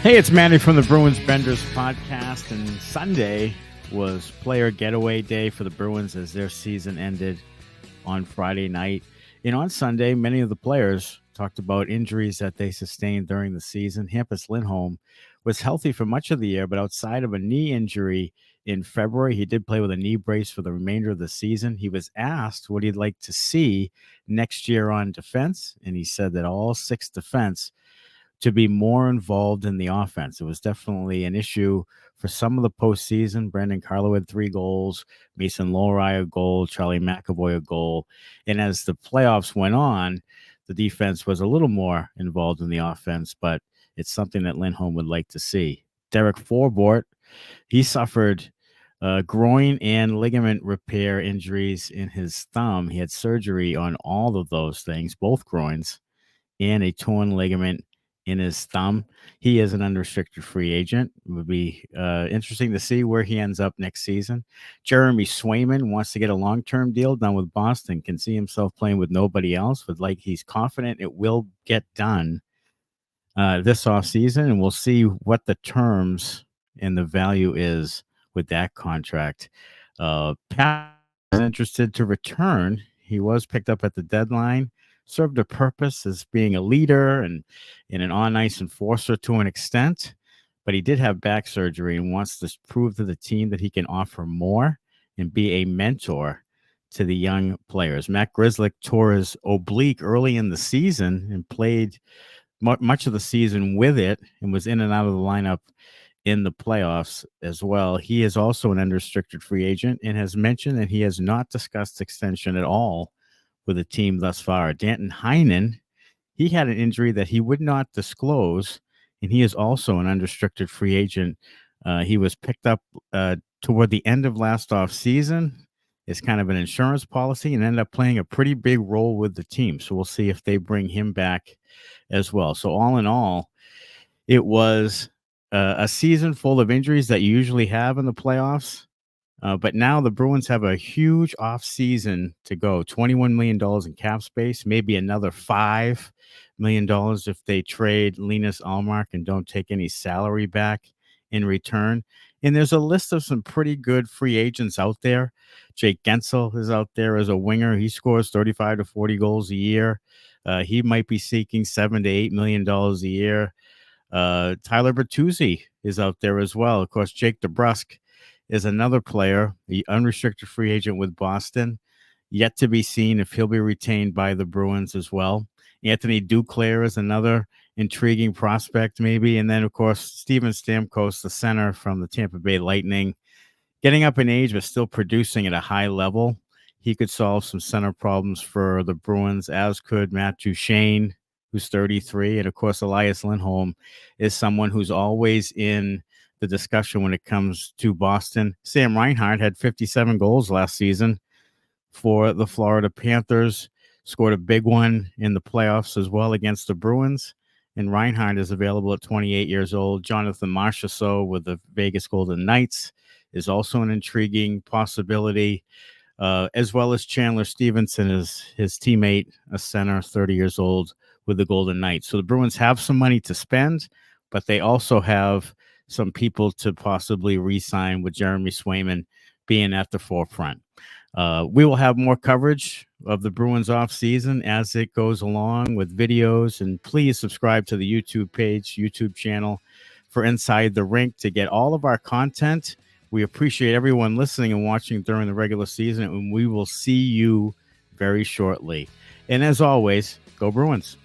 Hey, it's Matty from the Bruins Benders Podcast, and Sunday was player getaway day for the Bruins as their season ended on Friday night. And on Sunday, many of the players talked about injuries that they sustained during the season. Hampus Lindholm was healthy for much of the year, but outside of a knee injury in February, he did play with a knee brace for the remainder of the season. He was asked what he'd like to see next year on defense, and he said that all six defense to be more involved in the offense. It was definitely an issue for some of the postseason. Brandon Carlo had 3 goals, Mason Lohrei a goal, Charlie McAvoy a goal. And as the playoffs went on, the defense was a little more involved in the offense, but it's something that Lindholm would like to see. Derek Forbort, he suffered groin and ligament repair injuries in his thumb. He had surgery on all of those things, both groins, and a torn ligament in his thumb. He is an unrestricted free agent. It would be interesting to see where he ends up next season. Jeremy Swayman wants to get a long-term deal done with Boston, can see himself playing with nobody else, but he's confident it will get done this offseason, and we'll see what the terms and the value is with that contract. Pat is interested to return. He was picked up at the deadline, served a purpose as being a leader and an on-ice enforcer to an extent, but he did have back surgery and wants to prove to the team that he can offer more and be a mentor to the young players. Matt Grzelcyk tore his oblique early in the season and played much of the season with it and was in and out of the lineup in the playoffs as well. He is also an unrestricted free agent and has mentioned that he has not discussed extension at all with the team thus far. Danton Heinen, he had an injury that he would not disclose, and he is also an unrestricted free agent. He was picked up toward the end of last offseason. It's kind of an insurance policy and ended up playing a pretty big role with the team. So we'll see if they bring him back as well. So all in all, it was a season full of injuries that you usually have in the playoffs. But now the Bruins have a huge offseason to go. $21 million in cap space, maybe another $5 million if they trade Linus Ullmark and don't take any salary back in return. And there's a list of some pretty good free agents out there. Jake Gensel is out there as a winger. He scores 35 to 40 goals a year. He might be seeking $7 to $8 million a year. Tyler Bertuzzi is out there as well. Of course, Jake DeBrusk is another player, the unrestricted free agent with Boston. Yet to be seen if he'll be retained by the Bruins as well. Anthony Duclair is another intriguing prospect, maybe. And then, of course, Steven Stamkos, the center from the Tampa Bay Lightning, getting up in age but still producing at a high level. He could solve some center problems for the Bruins, as could Matt Duchene, who's 33. And, of course, Elias Lindholm is someone who's always in the discussion when it comes to Boston. Sam Reinhart had 57 goals last season for the Florida Panthers, scored a big one in the playoffs as well against the Bruins. And Reinhart is available at 28 years old. Jonathan Marchessault with the Vegas Golden Knights is also an intriguing possibility, as well as Chandler Stevenson is his teammate, a center, 30 years old with the Golden Knights. So the Bruins have some money to spend, but they also have some people to possibly re-sign, with Jeremy Swayman being at the forefront. We will have more coverage of the Bruins off season as it goes along with videos, and please subscribe to the YouTube channel for Inside the Rink to get all of our content. We appreciate everyone listening and watching during the regular season, and we will see you very shortly. And as always, go Bruins.